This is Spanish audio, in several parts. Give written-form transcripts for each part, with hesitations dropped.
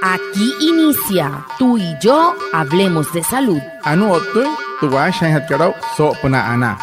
Aquí inicia Tú y yo hablemos de salud. Anu otu tu wa shan hat karau so puna ana.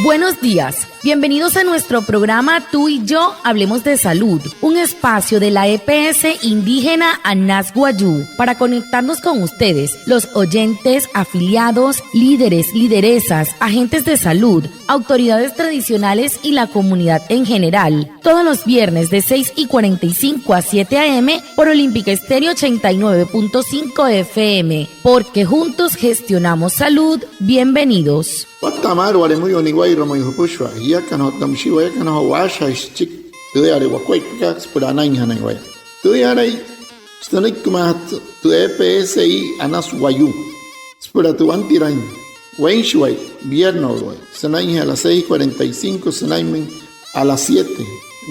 Buenos días, bienvenidos a nuestro programa Tú y yo hablemos de salud, un espacio de la EPS indígena Anas Guayú para conectarnos con ustedes, los oyentes, afiliados, líderes, lideresas, agentes de salud, autoridades tradicionales y la comunidad en general, todos los viernes de 6:45 a 7 a.m. por Olímpica Estéreo 89.5 FM, porque juntos gestionamos salud. Bienvenidos. Watamar wale muy oniguay romo yupushwa ya kana tamshiwa ya kana washa chik tu ya re wakwai kaks purana inhana iguay tu ya re stanik kuma tu EPSI Anas Guayú spura tu antiran wenshway viernes güey sanai a las 6:45 sanai a las 7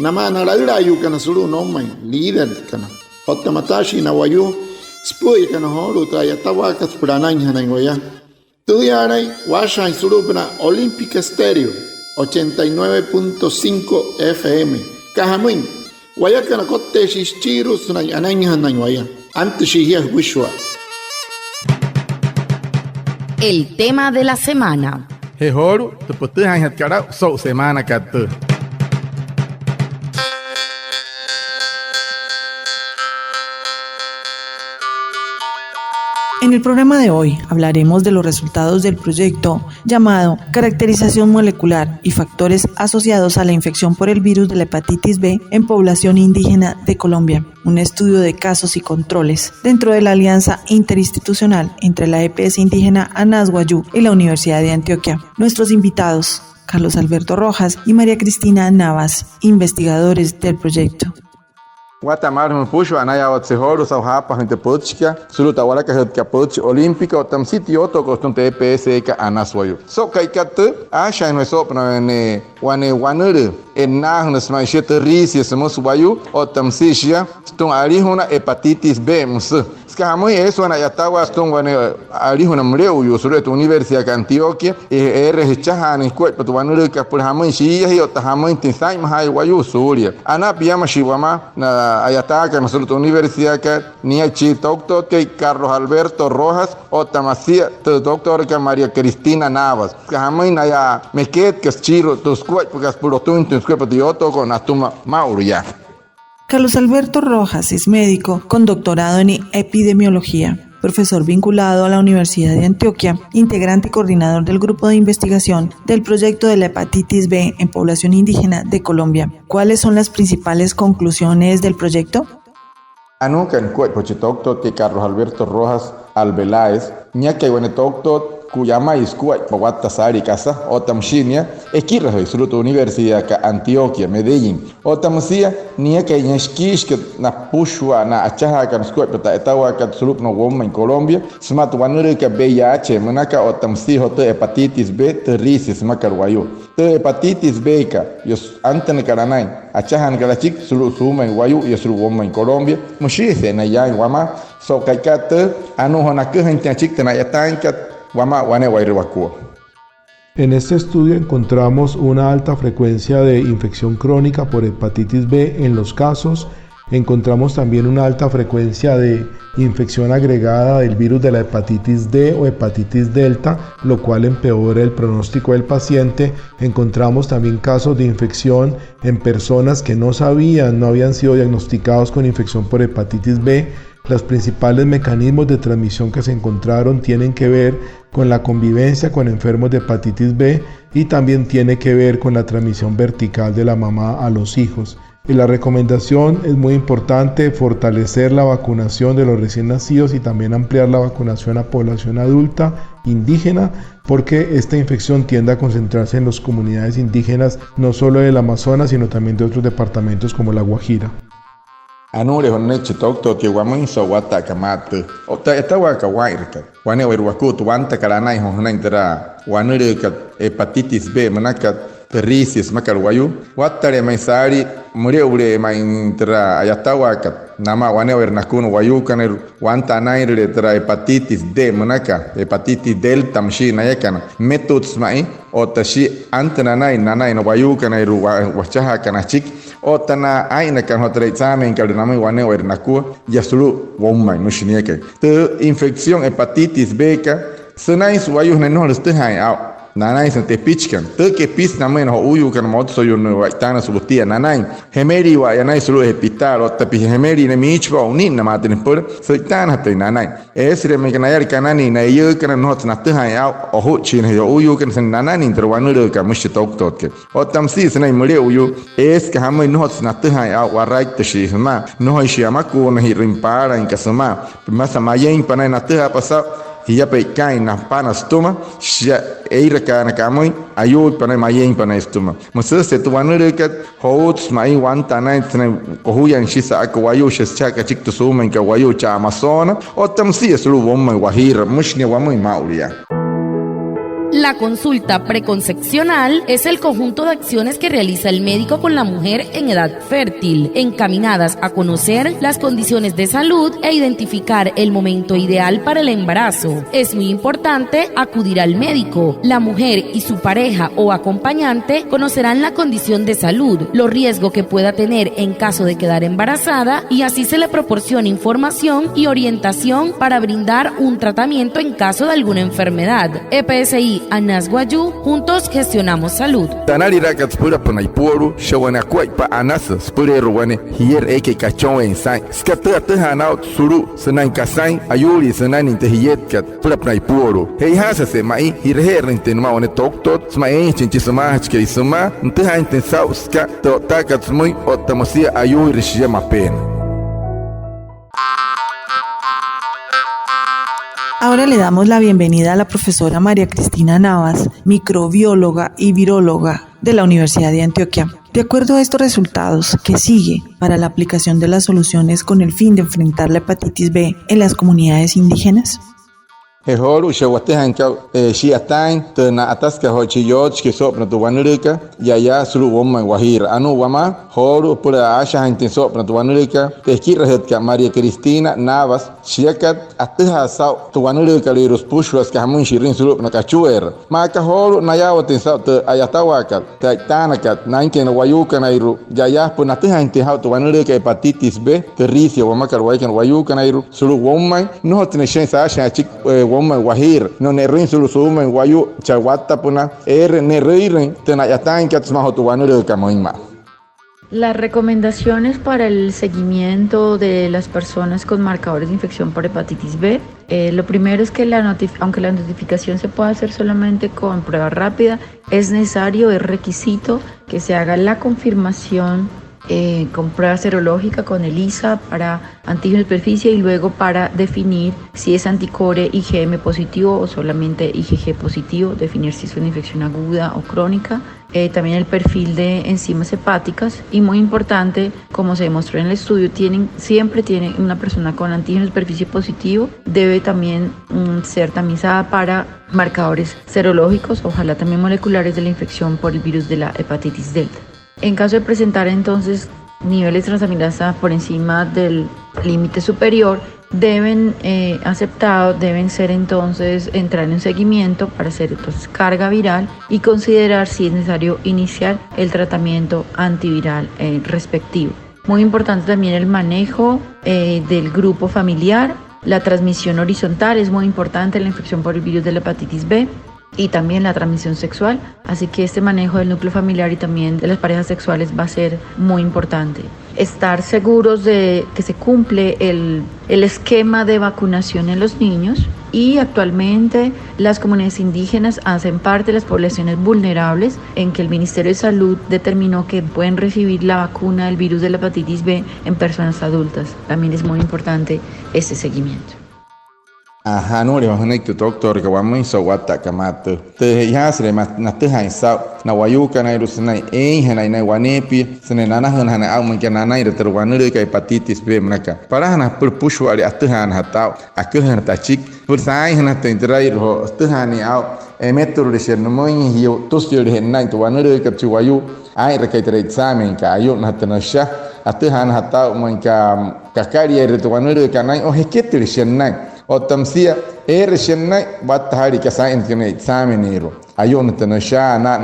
nama naraira yu kana suru no mai líder kana otamatashi na Guayú spuy kana horu ta ya tawakas purana inhana iguay Tudiaray, Washa y Surupna, Olímpica Estéreo, 89.5 FM. Cajamuin, Guayacana Cote Shichiru, Sunay Anaña Nañuaya, antes Shihia Wishwa. El tema de la semana. Hehoru tu putu han hat karau so semana katu. En el programa de hoy hablaremos de los resultados del proyecto llamado Caracterización molecular y factores asociados a la infección por el virus de la hepatitis B en población indígena de Colombia, un estudio de casos y controles dentro de la alianza interinstitucional entre la EPS indígena Anas Guayú y la Universidad de Antioquia. Nuestros invitados, Carlos Alberto Rojas y María Cristina Navas, investigadores del proyecto. Guatemala no puxo anaya otsehoro sa hapa gente política suluta wala ka het ka política olímpica otam sitio oto costum TPS ka Anas Guayú so kai kat a shai no so na ne wane wanere enna na sma shete risi semos Guayú otam sisia stung ari hona hepatitis B mus ska mo eso na yatawa stung wane ari hona mreu yo sobre tu universidad Antioquia r chahan en cuerpo tu wanere ka por hamo shia hi otahamo intensai mahai Guayú suria ana piama shiwama na ayataka nosotros universidad que ni chi doctor que Carlos Alberto Rojas o tamasia doctor que María Cristina Navas que jamás naya me qued que chiro tus cuerpos por tu cuerpo de otro con atuma mauria. Carlos Alberto Rojas es médico con doctorado en epidemiología, profesor vinculado a la Universidad de Antioquia, integrante y coordinador del grupo de investigación del proyecto de la hepatitis B en población indígena de Colombia. ¿Cuáles son las principales conclusiones del proyecto? Anuca en cuerpo doctor que Carlos Alberto Rojas Albeláez, ña que bueno doctor Kuyama iskuay Paguatasari casa otamshinia ekira suluto universidad ka Antioquia Medellín otamsia nia que ñashkish que na pushwa na achaha kan skuay pata etawa ka sulup no goma en Colombia smat wanure ka VIH manaka otamsi hoto hepatitis B terrisis makarwayo te hepatitis B ka yos antene karanay achahan kalachik sulu suma en Guayú y sulu goma en Colombia mushise na ya en Guama so kaikate anu honake gente chik na yatanka. En este estudio encontramos una alta frecuencia de infección crónica por hepatitis B en los casos. Encontramos también una alta frecuencia de infección agregada del virus de la hepatitis D o hepatitis delta, lo cual empeora el pronóstico del paciente. Encontramos también casos de infección en personas que no habían sido diagnosticados con infección por hepatitis B. Los principales mecanismos de transmisión que se encontraron tienen que ver con la convivencia con enfermos de hepatitis B y también tiene que ver con la transmisión vertical de la mamá a los hijos. Y la recomendación es muy importante fortalecer la vacunación de los recién nacidos y también ampliar la vacunación a población adulta indígena, porque esta infección tiende a concentrarse en las comunidades indígenas no solo del Amazonas sino también de otros departamentos como La Guajira. Anure honnechi doctor que guamin so wata kamate opta etawa ka wairka wane werwaku tu wanta karanai honnaintera wanure ka hepatitis B manaka perrisis makarwayu wattare maisari mure ure maintra ayatawakat nama wane wernakun wayu kaner wanta naire tra hepatitis D manaka hepatitis delta mshi nayakana methods mai otashi antana nanai no wayu kaner wachaha kanachik otana aina kan hotre examen que nama wane wernakua yasulu womai mushnieke te infección hepatitis B ka senai wayu no lestehai au nanai sente pichkan te que pis namen ho uyu kan mod so yo no waitana subutia nanai hemeri wa yanai sulu hospital o tapi hemeri ne michwa unin na maten por soitana te nanai esre me kanayar kanani na yo kan no na te hai au o hu chin yo uyu kan sen nanani interwanu de ka mush tok tot ke o tamsi senai mure uyu es ka hamai no na te hai au warait te shi ma no hi shama ku na hi rimpara in kasama masa mayen panai na te ha pasa hiya pe kai na pana stoma sha eira kana kamoi ayu pana mayen pana stoma musa se tu wanure kat hots mai wanta na tne kohuyan shisa akwayu shcha ka chik tu suma ka wayu cha amazona o tamsi eslu womma wahira mushni wamoi mauria. La consulta preconcepcional es el conjunto de acciones que realiza el médico con la mujer en edad fértil, encaminadas a conocer las condiciones de salud e identificar el momento ideal para el embarazo. Es muy importante acudir al médico. La mujer y su pareja o acompañante conocerán la condición de salud, los riesgos que pueda tener en caso de quedar embarazada y así se le proporciona información y orientación para brindar un tratamiento en caso de alguna enfermedad. EPSI Anasguayú, juntos gestionamos salud. Tanari rakat spura panai poru, shawana kwai pa anasa spure ruwane hier eke kachon ensai. Skata tehana suru senan kasai ayuri senan intehiyet kat pura panai poru. Hei hasa se mai hirher intenma one toktot sma enchinchi sama hachke sama nteha intensau ska to takat muy otamosia ayuri shiyama pen. Ahora le damos la bienvenida a la profesora María Cristina Navas, microbióloga y viróloga de la Universidad de Antioquia. De acuerdo a estos resultados, ¿qué sigue para la aplicación de las soluciones con el fin de enfrentar la hepatitis B en las comunidades indígenas? Horu shawatehan ka shiatain tena ataska hochiyot que sopna tu wanurika ya sulu womma wahir anu wama horu pura asha hintin sopna tu wanurika tekira het ka María Cristina Navas shiakat atha sa tu wanurika lirus pushwas ka hamun shirin sulu na kachuer maka horu nayawatin sa te ayatawaka ta tanaka nanken wayuka nairu ya puna atha hintin ha tu wanurika hepatitis B terisia wama karwaikan wayuka nairu sulu womma no tene shensa asha chik woma wahir no ne rin sulu suma wayu chawata puna ne reiren tena yatan que atsma hotuano de kamoima. Las recomendaciones para el seguimiento de las personas con marcadores de infección por hepatitis B. Lo primero es que aunque la notificación se pueda hacer solamente con prueba rápida, es requisito que se haga la confirmación con prueba serológica con ELISA para antígeno de superficie y luego para definir si es anticore IgM positivo o solamente IgG positivo, definir si es una infección aguda o crónica. También el perfil de enzimas hepáticas y muy importante, como se demostró en el estudio, siempre tiene una persona con antígeno de superficie positivo, debe también ser tamizada para marcadores serológicos, ojalá también moleculares de la infección por el virus de la hepatitis delta. En caso de presentar entonces niveles de transaminasa por encima del límite superior, deben ser entonces entrar en seguimiento para hacer entonces carga viral y considerar si es necesario iniciar el tratamiento antiviral respectivo. Muy importante también el manejo del grupo familiar, la transmisión horizontal es muy importante en la infección por el virus de la hepatitis B. Y también la transmisión sexual, así que este manejo del núcleo familiar y también de las parejas sexuales va a ser muy importante. Estar seguros de que se cumple el esquema de vacunación en los niños y actualmente las comunidades indígenas hacen parte de las poblaciones vulnerables en que el Ministerio de Salud determinó que pueden recibir la vacuna del virus de la hepatitis B en personas adultas. También es muy importante este seguimiento. Aha, no le vamos a necesitar doctor que vamos a insawata kamate. Te ya se le mate haisa na wayuka na irusna na wanepi sene nana hana auman que nana ir terwanure que hepatitis B mnaka. Para hana purpushu ali athan hatau akhan tachik pursai hana te intrai ho tuhani au método de ser muy hiu tusio de nai tu wanere ka chuayu ai rekai examen ka ayu na tanasha atuhan hata manka kakari er tu wanere ka nai hekete de ser nai o tamsia ser nai bat hari ka sa examen ero ayu na tanasha na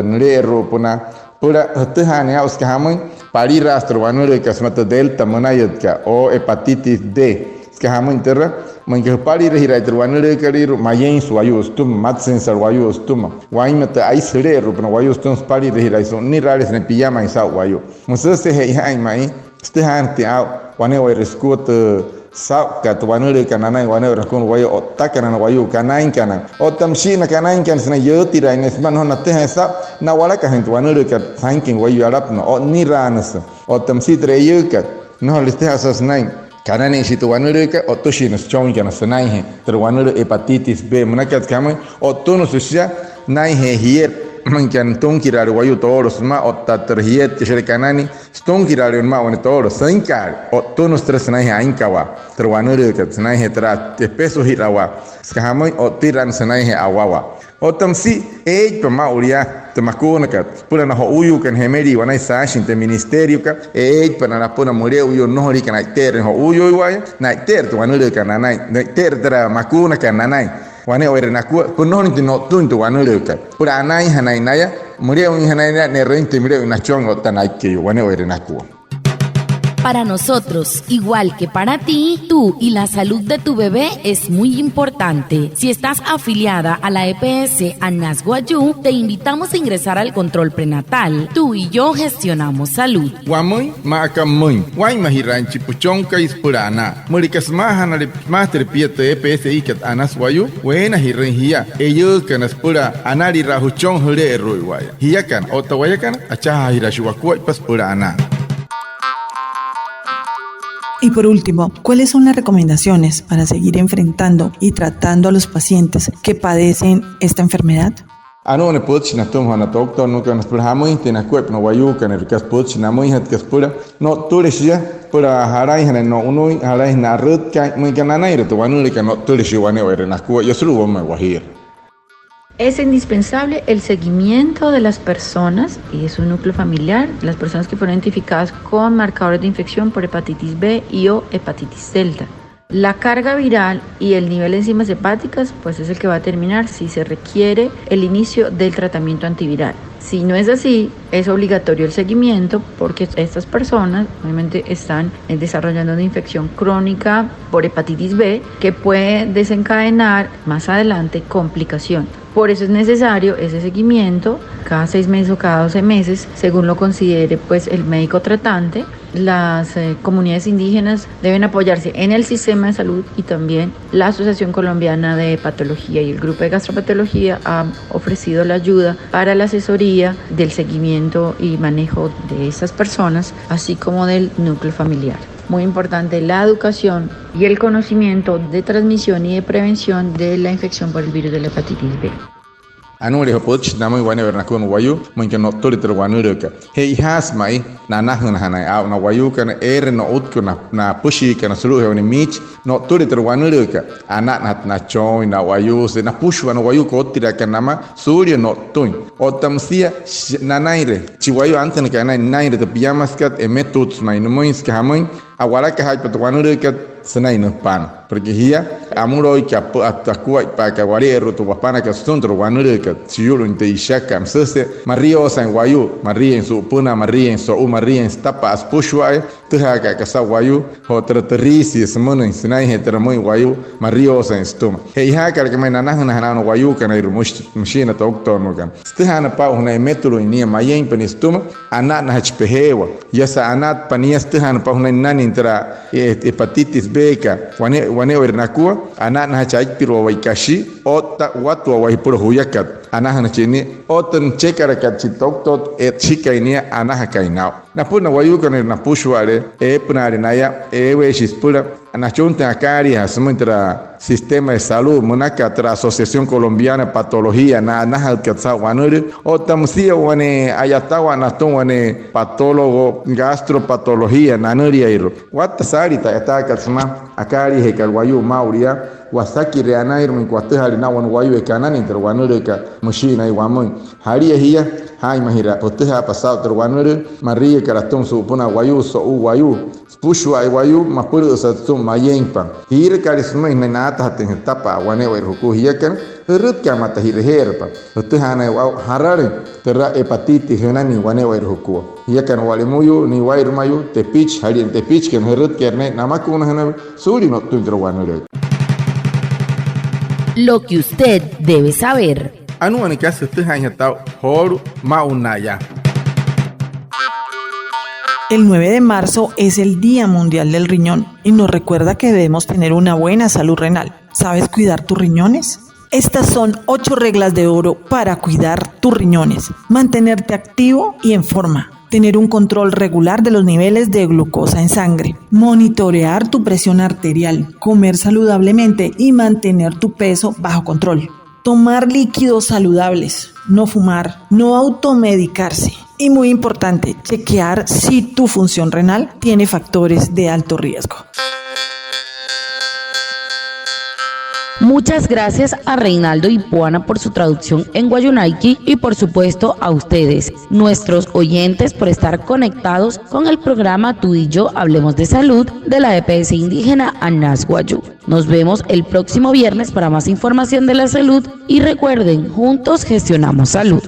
nlero puna pura atuhan ya uska hamun pari rastro wanere ka smata delta manayat ka o hepatitis D ska hamun terra manke pari rehira terwanere kariru mayen suayu stum matsen sarwayu stum waimata aisre rupna wayu stum pari rehira so ni rales ne pijama isa wayu musese he hai mai stehan ti au wane wa reskut sa ka twanere kanana wane rakun wayu otakana wayu kanain kana otamshi na kanain kan sna yoti ra ines man hona te sa na wala ka twanere ka thanking wayu arap no ni ranas otamshi tre yuka no liste asas nine kanani situ wanureka otoshi nos chong kana sanai he ter wanure hepatitis B munakat kama otono susya nai he hier mankan tongkirar wayu toros ma otater hiet kisere kanani stongkirar ma wan toros sankar otono stres nai he ainkawa ter wanure ka sanai he tra peso hirawa skahama otiran sanai he awawa otamsi pama uria temakuna ka pura na hoyu kan hemeri wanai sashin te ministerio ka pana na puna more uyo nohori kan ter hoyu waya na ter tu wanule kan nanai na ter tra makuna kan nanai wane ore na ku punon ti no tun tu wanule ka pura anai hanai naya more un hanai ne rente mire na chongo tanai ke wane ore na ku. Para nosotros, igual que para ti, tú y la salud de tu bebé es muy importante. Si estás afiliada a la EPS Anas Guayú, te invitamos a ingresar al control prenatal. Tú y yo gestionamos salud. Guamoy, macamoy, guayma hiranchi puchonca ispurana. Murikas mahana master piete EPS ikat Anas Guayú, buena hirenjia. Ellos que nos pura anari rajuchon jure ruiwaya. Hiyakan, otawayakan, achaha hirashuakua paspurana. Y por último, ¿cuáles son las recomendaciones para seguir enfrentando y tratando a los pacientes que padecen esta enfermedad? Ano ne poch na tom hana doctor no kan spur hamu tina kwep no wayu kan rikas poch na moi hat kaspura no turisya pura harai hana no unui harai na rut ka moi kanana ire to wanu le kan no turisya wane ore na ku yosru wa wahir. Es indispensable el seguimiento de las personas y de su núcleo familiar, las personas que fueron identificadas con marcadores de infección por hepatitis B y o hepatitis delta. La carga viral y el nivel de enzimas hepáticas pues es el que va a determinar si se requiere el inicio del tratamiento antiviral. Si no es así, es obligatorio el seguimiento porque estas personas obviamente están desarrollando una infección crónica por hepatitis B que puede desencadenar más adelante complicaciones. Por eso es necesario ese seguimiento cada 6 meses o cada 12 meses, según lo considere pues el médico tratante. Las comunidades indígenas deben apoyarse en el sistema de salud y también la Asociación Colombiana de Hepatología y el Grupo de Gastropatología han ofrecido la ayuda para la asesoría del seguimiento y manejo de estas personas, así como del núcleo familiar. Muy importante la educación y el conocimiento de transmisión y de prevención de la infección por el virus de la hepatitis B. Anure hopoch na moi wane verna kun wayu mon ke no toriter wanure ka he has mai na nahun hanai au na wayu kan no utku na pushi kan suru he ni mich no toriter wanure ka anak nat na choi na wayu se na pushu na wayu ko tira kan nama surya no tun otamsia na naire chi wayu anten ka na naire de pijamas kat emetut mai no moins ka hamoin awala ka hay pat wanure ka senai no pan porque hia amuro que atakua para que guarero tu papana que sontro wanure que siuro inte ishaka msese mario san wayu maria en su puna maria en so maria en tapas pushwa tuha ka sa wayu hotra trisi semana en senai heter muy wayu mario san stoma he ha ka que menana na wayu kana ir machina doctor no kan stehana pa una metro ni mayen penistuma ana na hpehewa yasa anat panias stehana pa una nani intra hepatitis B ka wane ernakua anak na chait piro waikashi ota watu wa puro huyakat anak na chini otan chekara kat chitoktot et chikainia anak kainao na puna wayu kan na pushware punare naya weshis pura na chunta akari hasmuntra sistema de salud monaka tra Asociación Colombiana de Patología na nahal katsa wanure otamsia wane ayatawa na ton wane patólogo gastropatología na nuriairo watasari ta katsma akari hekal wayu mauria wasaki reana irmi kwate halina wan wayu kana ni terwanure ka machina iwamun hari hiya hai mahira poteha pasado terwanure maria karaton supuna wayu so wayu pushu ay wayu mapuru sa mayengpa hir karisma inata hatin tapa wane wer huku hiya kan herut kamata hirherpa poteha na harare terra hepatitis henani wane wer huku hiya kan walimuyu ni wair mayu tepich hari tepich kan herut kerne namakuna hena suri no tu terwanure. Lo que usted debe saber. Anu anikas tao horu maunaya. El 9 de marzo es el Día Mundial del Riñón y nos recuerda que debemos tener una buena salud renal. ¿Sabes cuidar tus riñones? Estas son 8 reglas de oro para cuidar tus riñones. Mantenerte activo y en forma. Tener un control regular de los niveles de glucosa en sangre. Monitorear tu presión arterial. Comer saludablemente y mantener tu peso bajo control. Tomar líquidos saludables. No fumar. No automedicarse. Y muy importante, chequear si tu función renal tiene factores de alto riesgo. Muchas gracias a Reinaldo y Puana por su traducción en Guayunaiki y por supuesto a ustedes, nuestros oyentes, por estar conectados con el programa Tú y Yo Hablemos de Salud de la EPS indígena Anas Guayú. Nos vemos el próximo viernes para más información de la salud y recuerden, juntos gestionamos salud.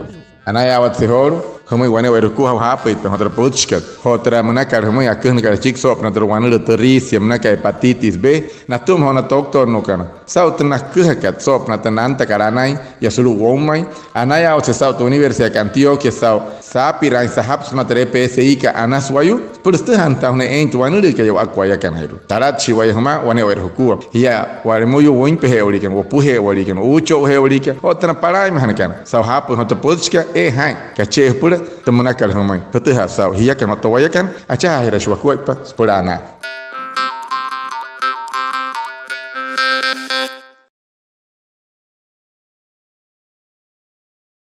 Anaya watsihoro Humi wane weruku hapa itu hotra puchkat hotra menakar humi akeh negara ciksop na terwane leteris ya menaka hepatitis B na tum hona doktor no kana sau tenah kehakat sop na tenanta karanai ya sulu womai anaya o sau tu Universidad Antioquia sau sapi rai sahaps matre PSI ka Anas Wayu purste hanta hone ent wane le ka yo akwaya kanairu tarat chiwaya huma wane weruku ya wale moyo woin pehe oriken wo puhe oriken ucho he oriken hotra parai mahanakana sau hapu hotra puchka hai kache pura temunakal humai teteh asau hiya kan atawaya kan acha ahira shwa kuipa spurana.